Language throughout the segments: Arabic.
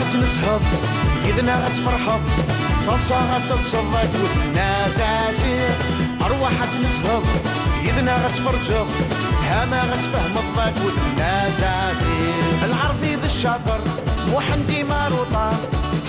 غتنسهض إذنا غتفرحض طلسة غتتصدق والناس عسير أرواح غتنسهض إذنا غتفرجض هما غتفهم الضاك والناس عسير العربي بالشاطر محمدي ماروطة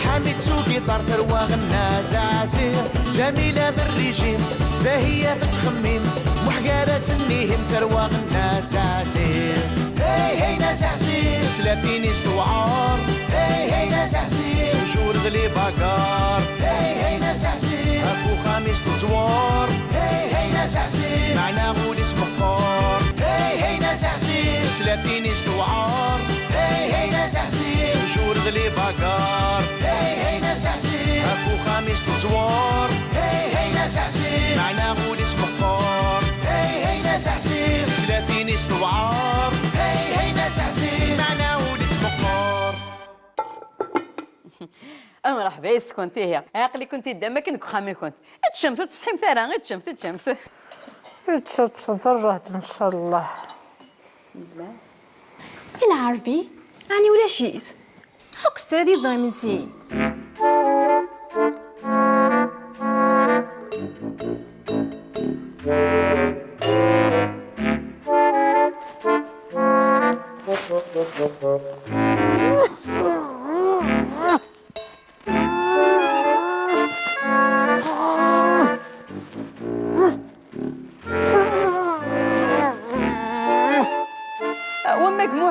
حامد سوقي طار ترواغ الناس عسير جميلة بالريجيم زاهية بتخميم محقارة سنيهم ترواغ الناس عسير هي هي ناس عسير تسلافيني استوعار هي هي ناس عسير وجور غلي باكار هي هي ناس عسير اكو خميس تزوار هي هي ناس عسير معنا غول اسمه فخار هي هي ناس عسير تسلافيني استوعار هي هي ناس عسير وجور غلي باكار هي هي ناس عسير اكو خميس تزوار هي هي ناس عسير معنا غول اسمه فخار هي هي ناس عسير تسلافيني استوعار هي هي ناس عسير معنا غول اسمه فخار مرحبا يا كنتي هي عقلي كنتي دابا كنك خامي كنت الشمس تصحي مثلا الشمس تفرجت ان شاء الله. بسم الله العربي أنا ولا شيت حق ستادي ضايمن سي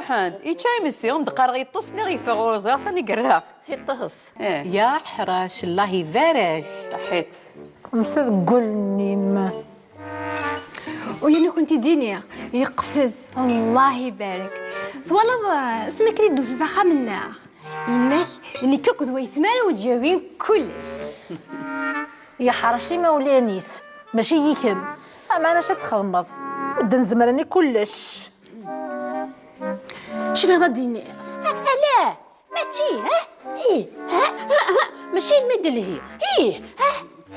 محمد يتشاي مسي ندقر غيطسني غيفغور صغار صاني قرها يطهس يا حراش الله يبارك حيت مسد قولني ما ويانا كنتي دينيا يقفز الله يبارك ثوالض اسمك لي دوز زخا من النار إنك إني كوكو ذوي ثمانية وتجاوبين كلش يا حرشي ما ولانيس ماشي يكم اما انا شتخمض بدا نزمرني كلش. شوفي هذا دينار لا ماشي ايه ماشي المدل هي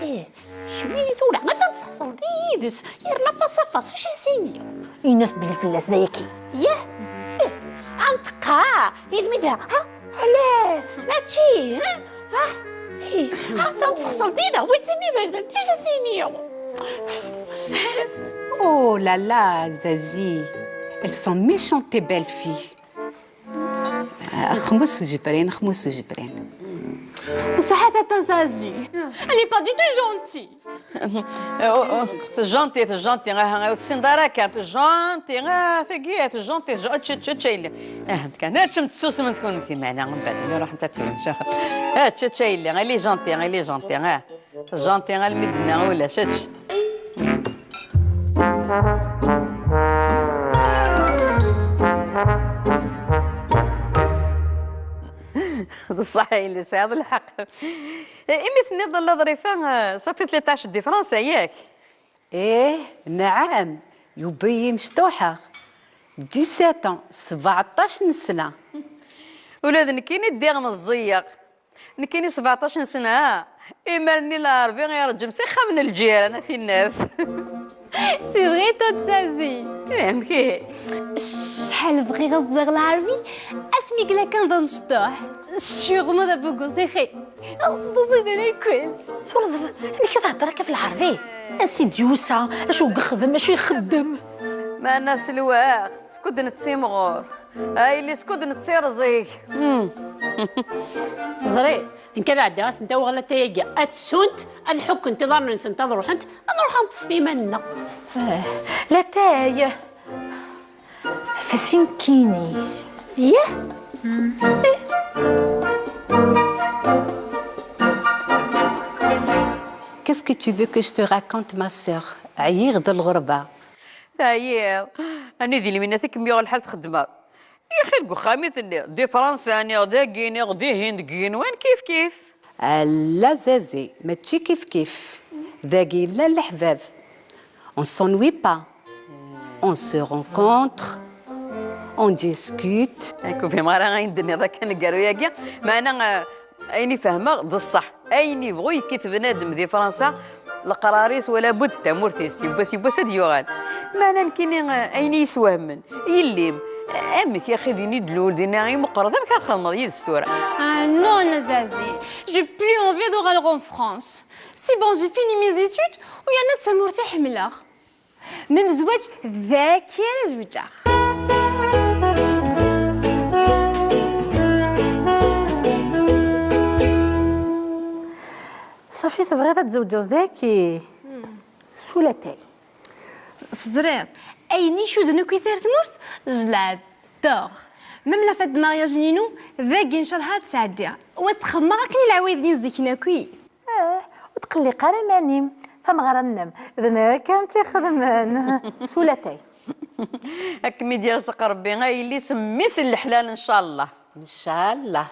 ايه شويني تولع ما تنصحصل ديدس يرلا فصفص اش سيني الناس بالفلاس دايكي ياه انتقا يدمدها لا ماشي ايه تنصحصل دينا ويسيني بردا اش سيني Oh là là, Zazie, elles sont méchantes tes belles filles. خمس وجبرين خمس وجبرين. وصحة تزازي. Elle est pas du tout gentille. تجونتي غا السندارة كانت جونتي غا ثقيت جونتي تشيلي كان هاتشم تسوس من تكون مثي معنا من بعد نروح انت تسول هات تشيلي غا لي جونتي غا جونتي غا المدنا ولا شتش صحيح اللي هذا الحق مثل نظل ظريفه صافي 13 دي فرنسا ياك ايه نعم يبي مشطوحه 17 17 سنه ولاد نكيني دير مزيق نكيني 17 سنه إمرني لاربي غير جمسيخه من الجيران في الناس سي فري تزازي مكي شحال بغي غتزغ العربي اسمي كلا كان ضم مشطوح سيغمو دابا كوسيخي تصيد على الكل ملي كتهضر كيف العربي اسيدي وسع اش يخدم اش يخدم ما الناس الواق سكود نتسيمغور هاي اللي سكود نتسيرزيك زري انك بعد راس انت وغلا تيجي اتسنت الحك انتظار من ننتظر انت نروح نتصفي منا لا تايه فسنكيني ياه Qu'est-ce que tu veux que je te raconte ma sœur عيير ذا الغربة هاي أنا ذي من ذيك مية الحال تخدمها يا أخي تقول خامي دي فرنسا دي غيني دي هند غين وين كيف لا زازي ماشي كيف ذاكي لا الحباب on s'ennuie pas on se rencontre on discute هاكو في مرة غيندني هذا كان قالوا ياكي ما أنا أيني فاهمة ذا الصح أيني بغي كيف بنادم ذي فرنسا القراريس ولا بد تمورتيس يباس هاد يوغال ما انا نكيني اين يسوهمن يليم امك يا اخي ديني دلول دينا غير مقرضه ما كنخمض يد الستوره. Ah non, Nazazi, j'ai plus envie de rentrer en France. C'est bon, j'ai fini mes études ويانا تسمرتي حملة. من زواج ذاك يا زوجة. صافي تبغي تزوج ذاكي سولتي زرير أيني شو دنو كثير تمرت جلادور. ميم لا فات مارياج نينو ذاك إن شاء الله تسعديها وتخمر كني العوايدين زيكنا كوي. وتقلي قاري مانيم فمغرنم اذا كان تخدم سولتي. هاك ميديا سق ربي غايلي سميس الحلال ان شاء الله. ان شاء الله.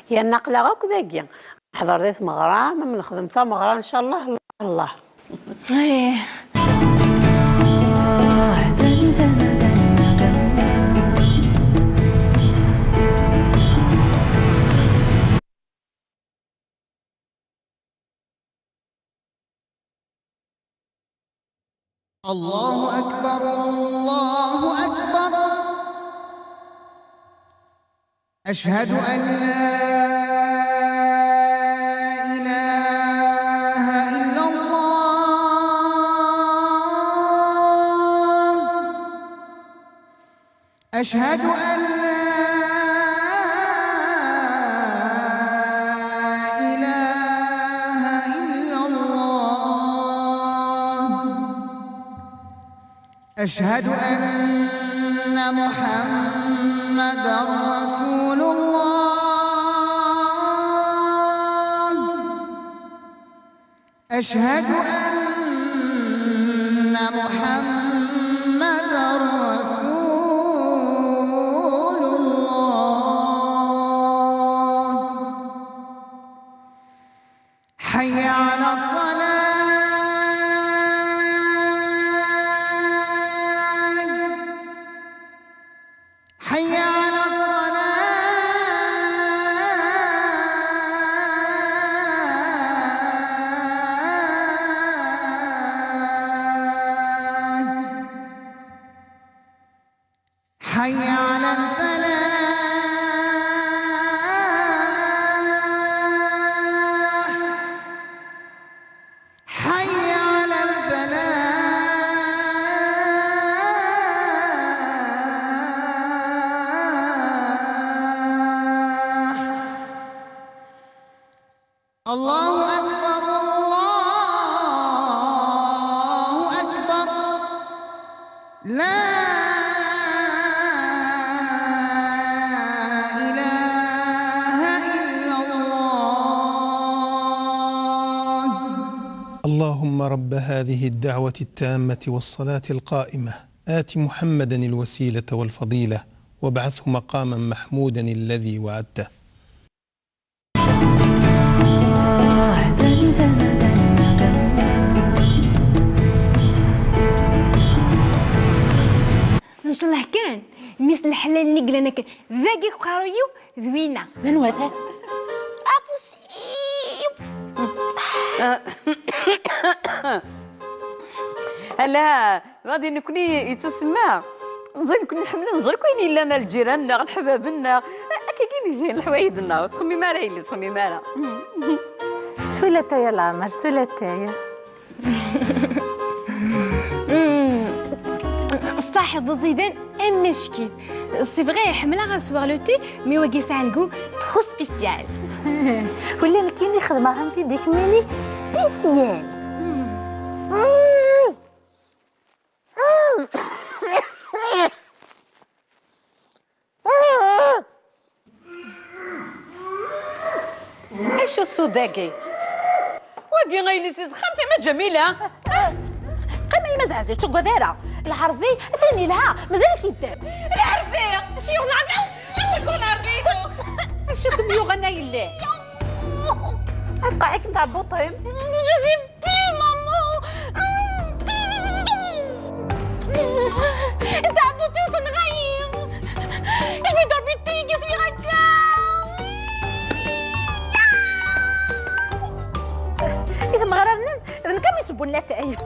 يا نقله غاك ذاكيا حضر ذات مغرام من خدمتها مغرام ان شاء الله. الله ايه الله أكبر الله أكبر أشهد أن لا إله إلا الله أشهد أن لا إله إلا الله أشهد أن محمدًا رسول الله أشهد أن محمدًا رسول الله حي على الصلاة حي على الصلاة حي على الفلاح حي على الفلاح الله أكبر الله أكبر لا إله إلا الله اللهم رب هذه الدعوة التامة والصلاة القائمة آت محمدا الوسيلة والفضيلة وابعثه مقاما محمودا الذي وعدته. ان شاء الله كان مثل الحلال اللي قلنا كان ذاكي قاريو ذوينا من وثا هلا غادي نكوني يتسمى نزيد نكون حملة نزر كاينين لنا الجيراننا الحبابنا كاينين زين الحوايدنا وتخمي مالا اللي تخمي مالا سولتي يا العمر سولتي. صاحب زيدان ام مشكيت سي فغي حمله غنسوغ لو تي مي واقي سالكو ترو سبيسيال. ولا كاين خدمه عندي ديك ميني سبيسيال. ايش الصداقي واقي غيلي تخنتي ما جميله قمي مزعزي تقعد دايره العرفي ثاني لها مازال كيدار العرفيه اش يغنى عرفي اش يكون عرفي اش يكون يغنى يلاه ابقى نتاع بوطيم جو سي بلو مامون تاع بوطي وتنغير اش بيدور بيتي كيسوي هكا إذا ما غررنا إذا كانوا يسبوا لنا تاعي.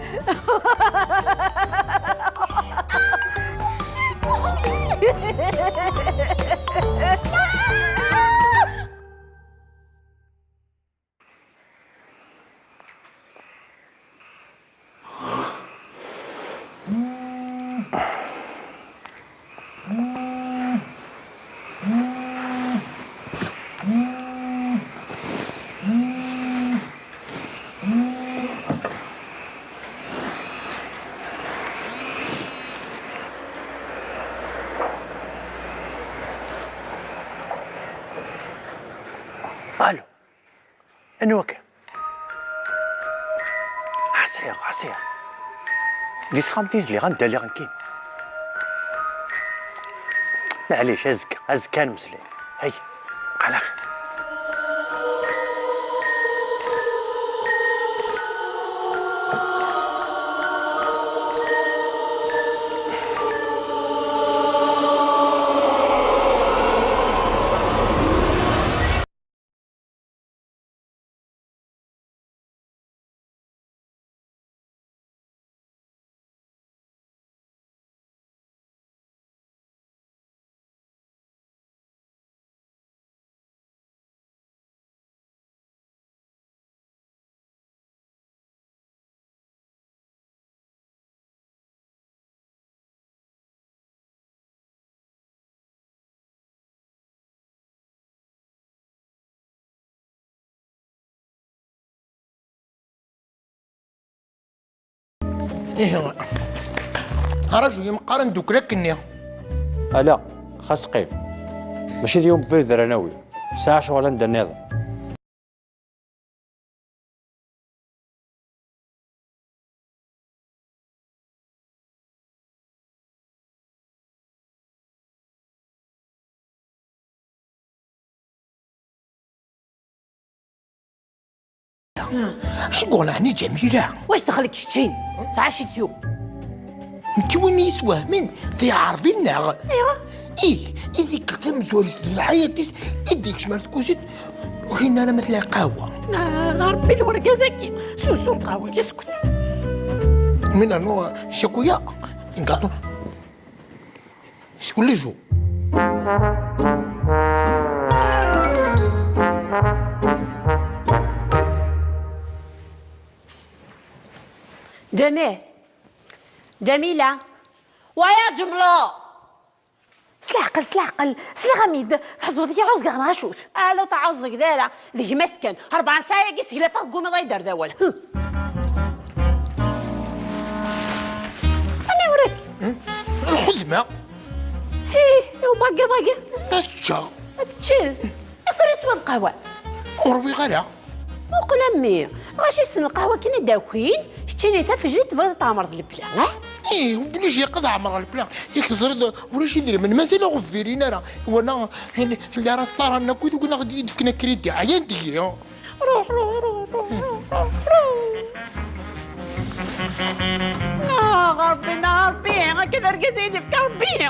انوك عصير لي سخامتيز لي غندا لي غنكين معليش ازكى نمسلي هاي على خير. ايه رجل مقارن دوك لكني لا خاص قيم ماشي اليوم في ذرناوي ساعة شغل عند النظام. اش نقول هني جميلة واش دخلك شتين ساعة شي تيو انت وين يسواه من ذي عارفيننا ايوا ايه اذيك كمزول الحياة يديك شمال تكوزيت وحين انا مثل القهوة ربي الورقة زكي سوسو القهوة يسكت من انو شكويا انقطو شكون اللي جو جميلة ويا جملة سلعقل سلي غميد تحزو ذي عوز كاع نشوت لو تعوزك دارا ذي مسكن 4 ساعة قيس لا فوق قومي ضيدر ذول انا وريك الخدمة هي وباقي اشا تشيل اثري سوى القهوة وروي غيرها وقول امي واش يسن القهوة كي نداوكين شتيني تفجرت تبغي تعمرض البلان ايه ودليش يقضى عمر البلان ياك زرد ولاش يدير من مازال غفيرين انا وانا اللي راس طار انا كنت قلنا غادي يدفكنا كريدي عيان دي روح غربي كذا رقزيني في كربي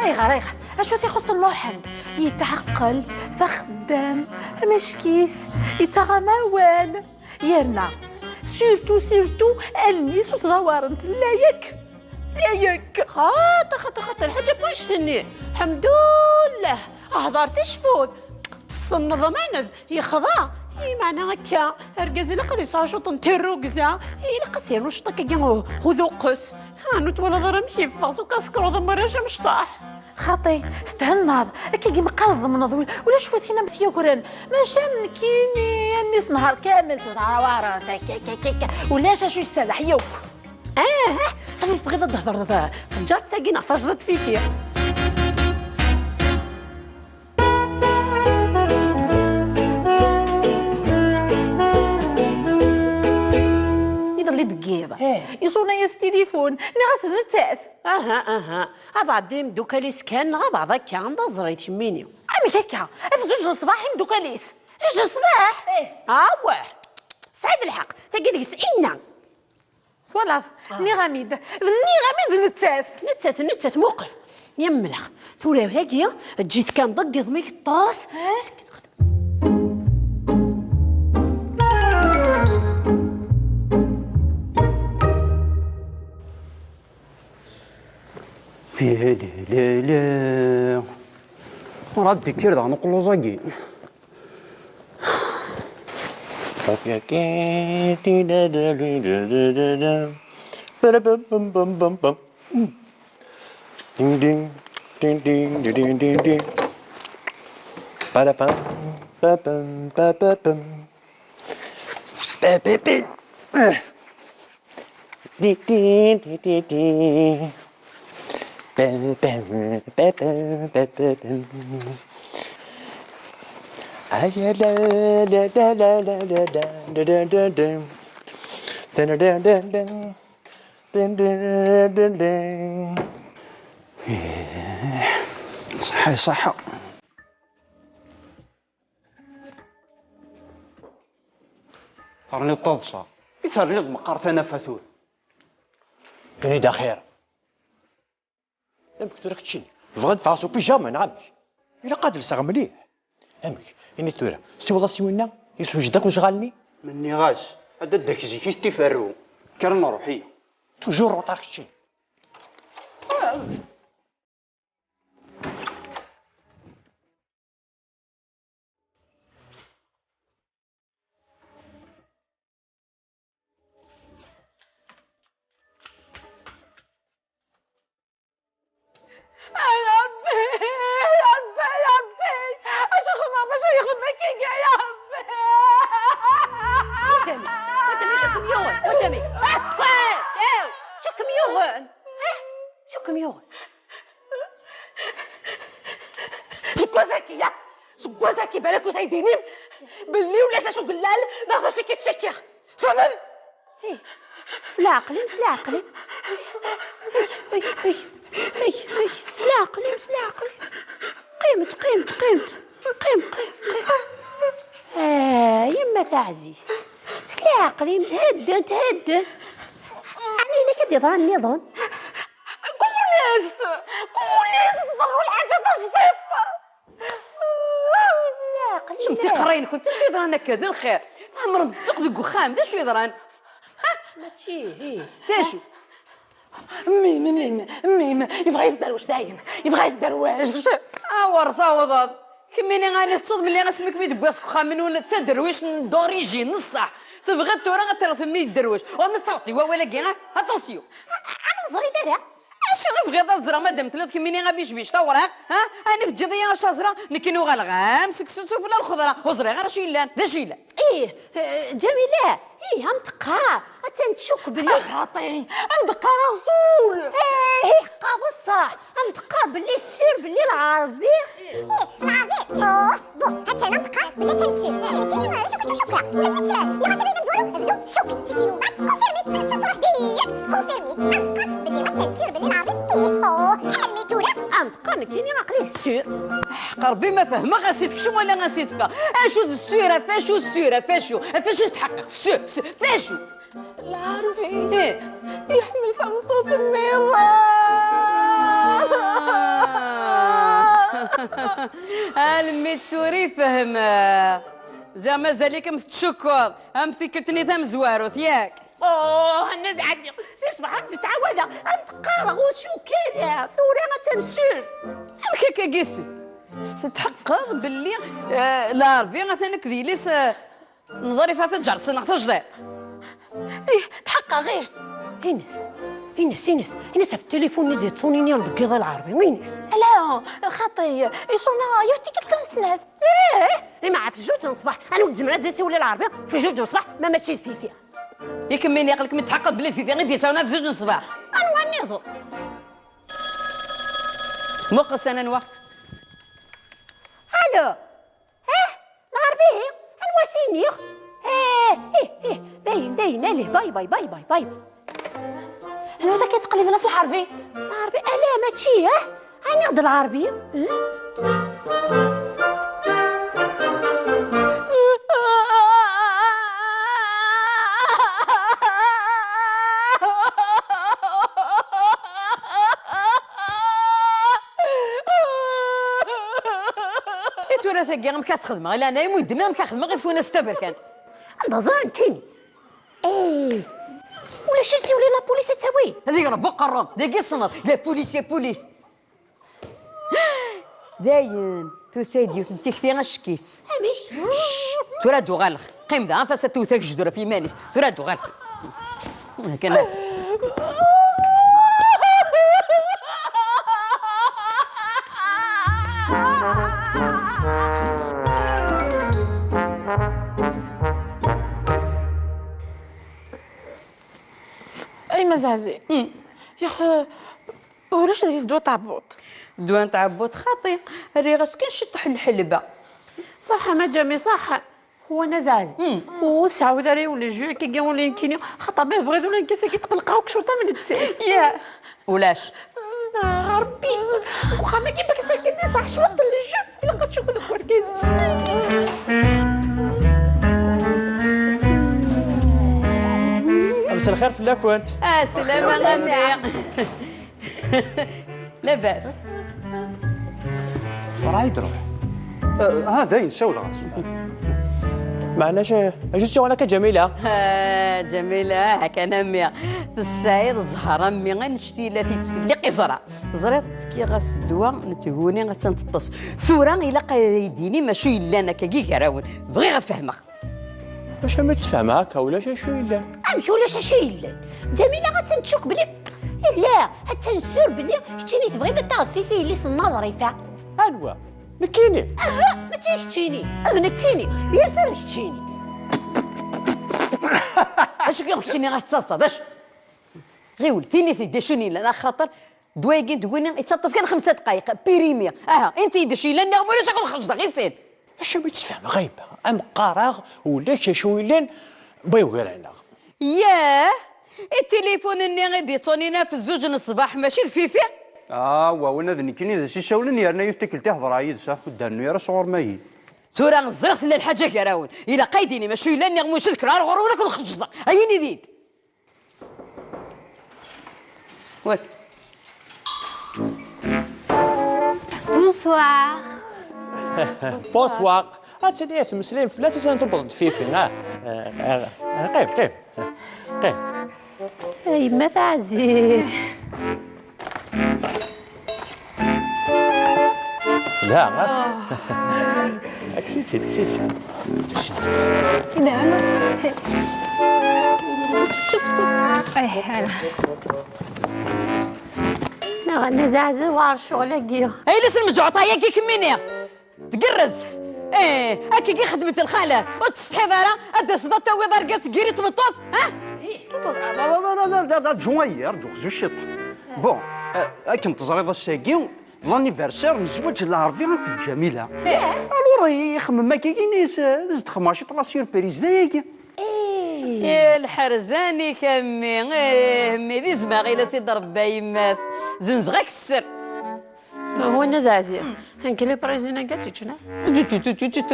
غير اشو تيخص الواحد يتعقل فخدام مش كيف يتغموال يرنا سيرتو النيس وتدورنت لا ياك خاطر الحاجة باش تني الحمد لله هضرت شفوت الصن ضمانذ يخضع معناها هكا رقازي لقد يصاشط نتيرو قزا لقد سيرو شطا كيا وذوقس نوت ولا ضرم كيفاس وكاسكرو ضمراش مشطاح خاطي تهنض كي مقرض من ولا شويتينا مثيوكرن ما شام كيني الناس نهار كامل تدعوار ولاش شو يسالح يوك صافي فغيض الدهضر فجرت ساقينا صاجدت فيكي اللي دقيبه يصونا يا التليفون نغسل نتاث بعدين دوكاليس كان بعض هكا عندها زريت يميني امي هكا في 2 الصباح دوكاليس 2 الصباح واه سعيد الحق تقدر سئلنا فوالا نغميد نتاث موقف يملخ ثورة هاكيا جيت كان ضق ضميك الطاس لا راد كير دا نقولو زاكي لا لا لا لا لا لا لا لا لا. صحة صحة. ترني الطضشة يثرني المقار تنفثون كني داخير امك ترك تشين بغيت فاسو بيجاما نعمك الا قادر ساغ مليح امك اني تورا سي والله سي وينا يسوجدك وشغالني مني غاش هذا داك زيكي تيفرو كرنا روحيه توجور روطاك تشين زكي بالك وتيديني باللي ولا شو قلال لا ماشي كيتسكر فهمت سلا عقلي سلا عقلي سلا عقلي سلا عقلي قيمت يما تاع عزيز سلا عقلي تهدن يعني اللي كدي ظن النظام قوليس ضروا الحاجه تجفيط شمتي قراين كنت شو يضران كذا الخير عمر متسق ديك وخام دا شو يضران ماشي دا شو ميم يبغى يزدروش داين يبغى يزدروش ورثه وضاد كميني غادي تصد ملي غاسمك ميد بواسك خامن ولا تدرويش دوريجي نصح تبغى تورا غترث ميد درويش وما صوتي ولا كاع اتونسيون انا نظري دارا اشنو بغيت الزرا مادام ثلاث كميني غابيش بيش تا وراك انا في الجديه شازره نكينو غالغام سكسوسو ولا الخضره وزري غير شي لان دا شي لان جميله هم تقا تنشك بلي خاطي ندقى رسول قا بصح ندقى بلي السير بلي العربي بون حتى انا ندقى بلي تنسير كيني ما شوف شوف لا نزورو شوف سكينو كونفيرمي تروح ديك كونفيرمي بلي ما تنسير بلي العربي حميتو لا ندقى نكيني عقلي السير قربي ما فهمه غاسيتك شو ولا غاسيتك اشو السيره فاشو السيره فاشو تحقق فاشو العربي يحمل خنطوط النظام الميتوري فهم زعما زاليك متشكر فكرتني ثم زواروث ياك انا زعلني اسمع تتعود تقرا وشو كذا ثوري ما تنسير هكاك قيسو تتحقق باللي العربي مثلا كذيليس نظري فات تجر صنع تجديد تحقق غير إنس في التليفون ندي تونيني الدقيقة العربي وينس لا خاطي يصونا يوتي قلت له سناف لي ما عرفت جوج نصبح انا ولد زمرات زي سولي العربي في جوج نصبح ما ماشي فيها يكمل يقلك متحقق بلي في غير ديساونا في زوج نصبح انا ونيضو مقص انا نوا الو العربي الوسينيغ باين عليه باي انا ذاك يتقلب لنا في العربي الا ماشي هاني نهضر العربي تورا ثقي مكاس خدمه لا انا يمود ما مكاخدمه غير فونا ستبر كانت نظران كيني ولا شي نسيو لي لا بوليس تساوي هذيك راه بقرام ذاك الصنط لا بوليس يا بوليس داين تو سيدي وانت كثير شكيت ماشي تورا دو غالخ قيم ذا فاستو ثاك جدوره في مانيس تورا دو غالخ كان اي مزازي يا اخي ولاش نزيد دو طابوط دوان تعبوت خاطي الريغاس كان شطح الحلبه صح ما جامي صح. هو نزاز وسعود عليه ولا جوع كي قال ولا يمكن خاطر به بغيت ولا كيسه كيتقلقاوك شرطه من التسعير يا ولاش ربي واخا ما كيما كتسكتني صح شوط للجوع الا بغيت تشوف هذوك وركاز. مساء الخير فلاك وانت. سلامة غامية. لاباس راهي تروح هذا ينساو الغاز معناش جوستي ولا كجميله. جميلة هكا نامية السعيد الزهرة مي غنشتي لا تيتفد لي قزرة زريت كي غاس الدواء نتهوني غتنطس ثورة إلا قايديني ماشي إلا أنا كي كراون بغي غتفهمك. واش ما تفهم هكا ولا شي الا امشي ولا شي الا جميله غتنشوك بلي لا غتنسور بلي كنتيني تبغي تغفي فيه ليس النظري تاع انوا نكيني ما تيكتيني اذنكتيني يا سير كتيني اش كيغشتيني غتصاصد اش غير ولثيني ثي شوني لا خاطر دوايكين تقولي يتصطف كان 5 دقائق بيريمير انت دشي لا نغم ولا شكون خرج دغيا سير اش ما تفهم غايبه ام قراغ ولا شويلين بغيو غير هنا. ياه التليفون اللي غادي تصونينا في الزوج الصباح ماشي الفيفي. وانا ذني كيني شي شاولني انا يفتك تهضر عيد صح ودانو يا صغور ماي تورا نزرت للحاجه كراون الا قايديني ماشي الا نغموش الكرار غرونا كل خجزه عيني ديد وات بونسوار. بونسوار. هاتني تمسلين فلاتة سنتبض فيفي قيف قيف قيف. اي ما تعزيت لا اكسيتي كده انا ما غنزعزع وار شغل كيا اي لسه المجعطه هي كي كميني تقرز هاكي كي خدمت الخاله وتستحي دارا ادا صدا تاوي دار كاس كيري تمطوط لا جوير جو الشط بون كنت زريضه الساكي لانيفرسير نزوج العربي كنت جميله الور يخمم ما كاينيس دزت خماشي طلا سيربريز دايك يا الحرزاني كمي مي دي زماغي لا سي ضرب بايماس زنزغاك السر هو نزازي هنك لي بريزينا كاتشنا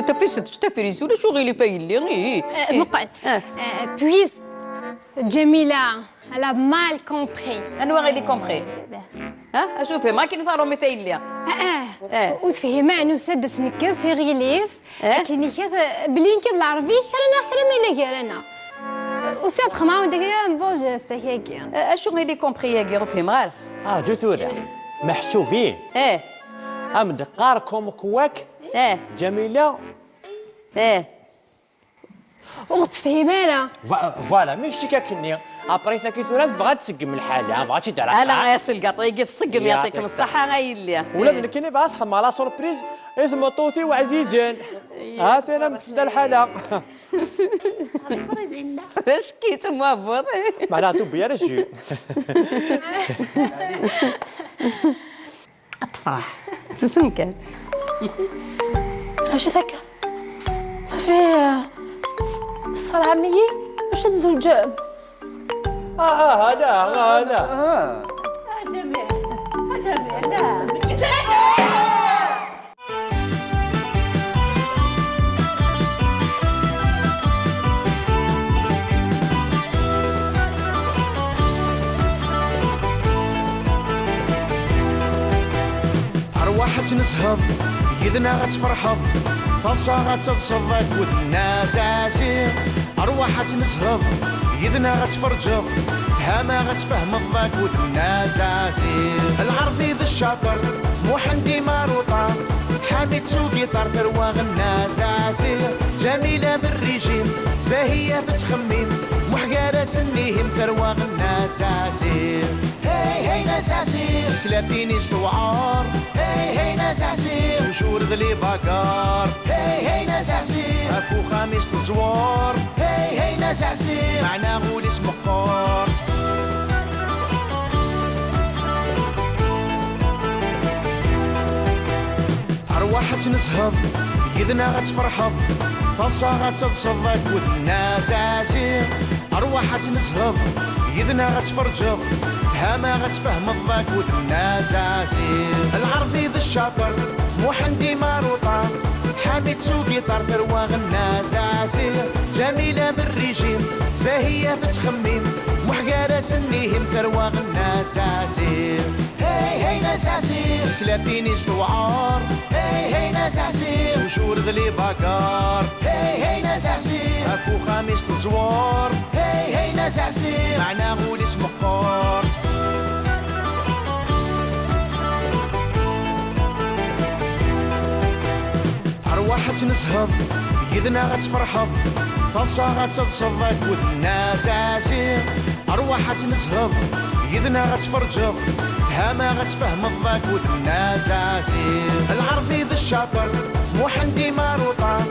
تفيش تفريس ولا شو غيلي بايلي مقعد بويس جميلة elle a mal compris. أنا غيلي كومبري أشوفي ما كاين ثارو متايليا وتفهمها أنو سادس نكاس سي غيليف كاين بلين كذا العربي كرنا كرا ما كرنا وساد خما وداك بوجست هيك أشو غيلي كومبري يا كي فهم غير جوتورا محسوبين ام دقاركم كواك جميله وتفهمها فوالا ماشي كاكني ابريت لك تورا بغات تسقم الحاله بغات تدير انا غيصل قاطيقي تسقم يعطيكم الصحه غايليا ولاد كاين باص خما لا سوربريز اسم طوثي وعزيزين هاتنا مثل الحاله اش كيت مهبط معناتو بيا رجي تفرح تسم كان اش سكر صافي الصراحه مي واش تزوج هذا جميل جميل لا أرواح تنسهض يدنا غتفرحض فالصا غتصدق ودنا زازير أرواح تنسهض يدنا غتفرجض فهما غتفهم الضاك ودنا زازير العربي ذا الشاطر محندي ماروطة حامد سوقي طار تروى غنا زازير جميلة بالريجيم زاهية بتخميم محقارة سنيهم تروى غنا زازير هي هي نزازير سلافيني سوعار هي هي نزازير وجور ذلي باكار هي هي نزازير اكو خامس تزوار هي هي نزازير معنا غولي سمقار أرواح تنسهض يدنا غتفرحض فالصا غتتصدق والناس عسير أرواح تنسهض يدنا غتفرجض هما غتفهم الضاك والناس عسير العرضي ذا الشاطر محندي ماروطان حامد سوقي طار ثروة الناس عسير جميلة بالريجيم زاهية تتخمم محقارة سنيهم ثروة الناس عسير هاي هاي ناس عسير سلافيني ستوعار هاي هاي ناس عسير وشور ذلي باكار هاي هاي ناس عسير اكو خامس تزوار هاي هاي ناس عسير معنا غول اسمه قار أرواح تنسهض يدنا غتفرحض فالصا غتتصدق والناس عسير أرواح تنسهض يدنا غتفرجض هما غتفهم الضاك والناس عسير العرضي ذا الشاطر محندي ماروطان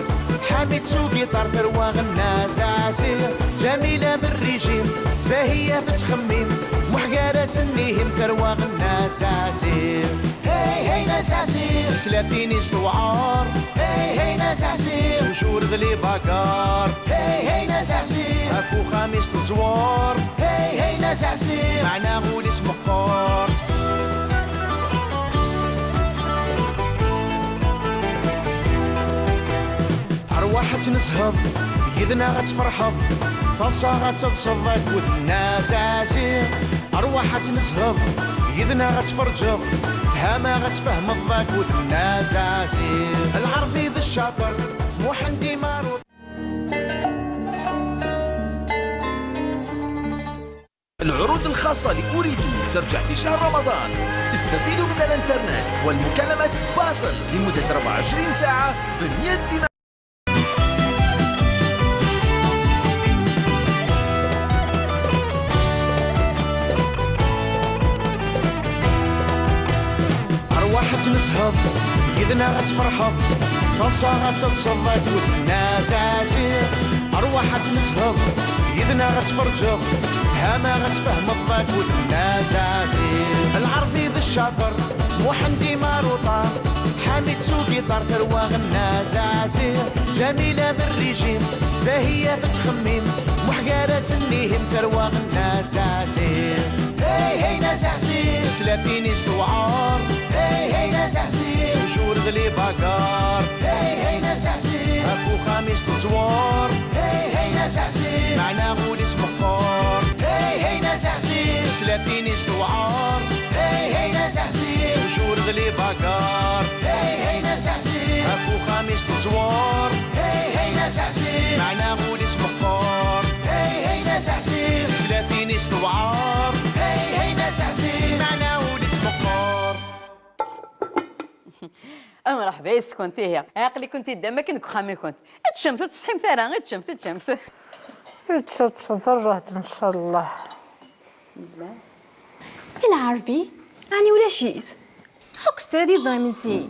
حامد سوقي طار ثروة الناس عسير جميلة بالريجيم زاهية تتخمم محقارة سنيهم ثروة الناس عسير هاي هاي ناس عسير سلافيني ستوعار هاي هاي ناس عسير وشور ذلي باكار هاي هاي ناس عسير اكو خامس تزوار هاي هاي ناس عسير معنا غول اسمه قار أرواح تنسهض يدنا غتفرحض فالصا غتتصدق والناس عسير أرواح تنسهض يدنا غتفرجض هما غتفهم الضاك والناس عسير العرضي ذا الشاطر محندي ماروط العروض الخاصة لأريد ترجع في شهر رمضان. استفيدوا من الانترنت والمكالمات باطل لمدة 24 ساعة ب100 دينار. أرواح تنسهض يدنا غتفرحض فالصا غتتصدق والناس عسير أرواح تنسهض يدنا غتفرجض هما غتفهم الضاك والناس عسير العرضي ذا الشاطر محندي ماروطان حامد سوقي طار ثروة الناس عسير جميلة بالريجيم زاهية تتخمم محقارة سنيهم ثروة الناس عسير هاي هاي ناس عسير سلافيني ستوعار هاي هاي ناس عسير وشور ذلي باكار هاي هاي ناس عسير اكو خامس تزوار هاي هاي ناس عسير معنا غول اسمه قار هاي هاي ناس عسير سلافيني ستوعار هاي هاي ناس عسير وشور ذلي باكار هاي هاي ناس عسير اكو خامس تزوار هاي هاي ناس عسير معنا غول اسمه قار هاي هاي ناس عسير سلافيني ستوعار هاي هاي ناس عسير معنا غول اسمه قار مرحبا يس كنت هي عقلي كنت دما كنك خامي كنت تشمت تصحي مثلا تشمت رجعت ان شاء الله العربي يعني ولا شيء حق استرادي ضايمن سي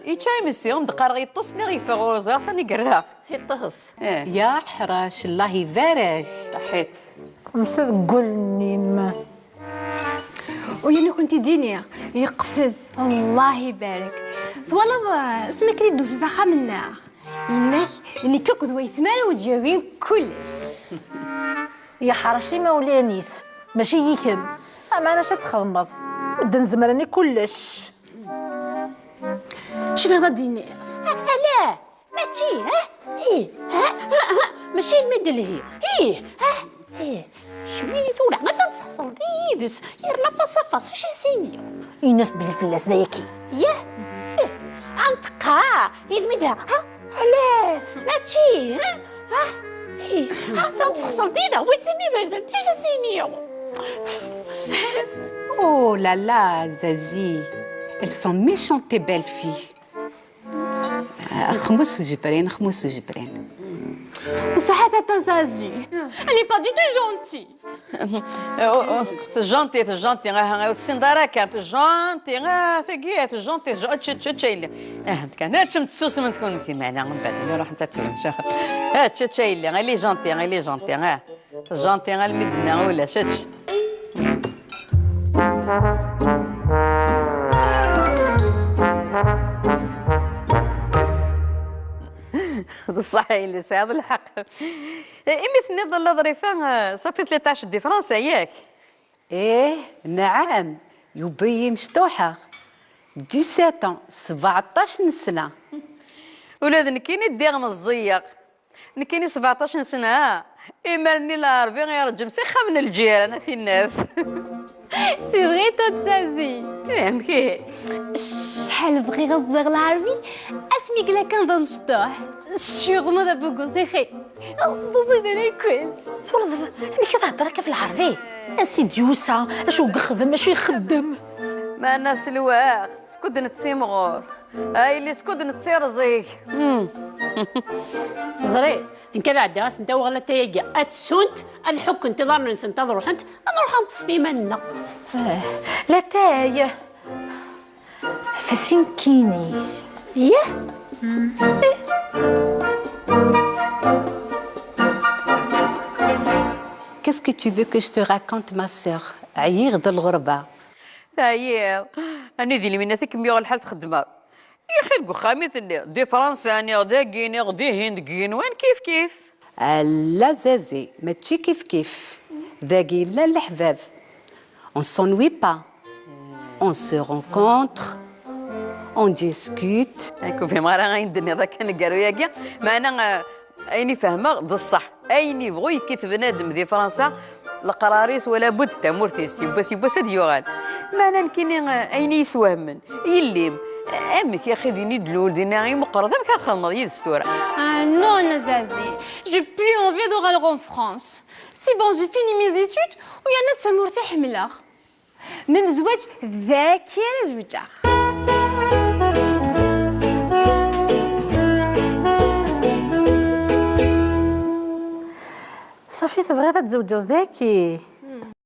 يتشايمسي ومدقر غيطس لي غيفا غورزا صاني قرها يطس يا حراش الله يبارك صحيت مسد قولني ما ويعني كنتي ديني يقفز الله يبارك ثوالض اسمك لي دوس زخا من النار إنك إني كوكو ذوي ثمانية وتجاوبين كلش يا حرشي مولانيس ماشي يكم أما أنا شتخمض بدا نزمرني كلش شوفي غدا ديني لا ماشي ايه ماشي المدل هي ايه شويني طول ما تنصحصل ديدس ير لا فصفص اش سيني الناس بالفلاس دايكي ياه انتقا يدمدها لا ماشي ايه تنصحصل ديدا ويسيني برد اش سيني Oh là là, Zazie, elles sont méchantes tes belles filles. خمس وجبرين بصح تاتا زازي اللي با دي تو جونتي جونتي جونتي غا السندارة كانت جونتي غا ثقيت جونتي تشيلي كان هاتشم تسوس من تكون مثي معنا من بعد اللي راح انت تسولش تشيلي غا لي جونتي غا جونتي غا المدنا ولا شاتش بصح اللي ساعد الحق إمي ظل ظريفة صافي 13 دي فرنسا ياك ايه نعم يبي مستوحة 17 17 سنة ولاد نكيني ديغ مزيق نكيني 17 سنة إمرني لاربي غير جمسي من الجيران في الناس سي فغي تاتا زازي مكي شحال بغي غتزيغ العربي اسمي كلا كان بمشطوح سيغمو دا بوكو سيخي بصيد على الكل اللي كتهضر هكا في العربي اسيدي يوسع اشو يخدم اشو يخدم ما الناس الواق سكود نتسيمغور هاي اللي سكود نتسيرزي زري انك بعد راس انت وغلا تيجي اتسونت الحك انتظار ننتظر حنت انا نروح نتصفي منا لا تاي فاسين كيني ايه Qu'est-ce que tu veux que je te raconte ma sœur عيير ذا الغربة هاي أنا ذي من ذيك ميغ الحال تخدمها يا أخي تقول خامي دي فرنسا غدا كيني غدي هند كين وين كيف لا زازي ماشي كيف ذاكي لا الحباب on s'ennuie pas on se rencontre on discute هاكو في مرة غيندني هذا كان قالوا ياكي ما أنا أيني فاهمة ذا الصح أيني بغي كيف بنادم ذي فرنسا القراريس ولا بد تمورتيس يبس ديوغال ما أنا نكيني أيني يسوهمن يليم امك يا اخي ديني دلول ديني غير مقرضه ما كنخمض يد الستوره non Nazazi j'ai plus envie de rentrer en France c'est bon j'ai fini mes études ويانا تسمرتي حمله من زواج ذاك يا زوجة صافي تبغي تزوجو ذاكي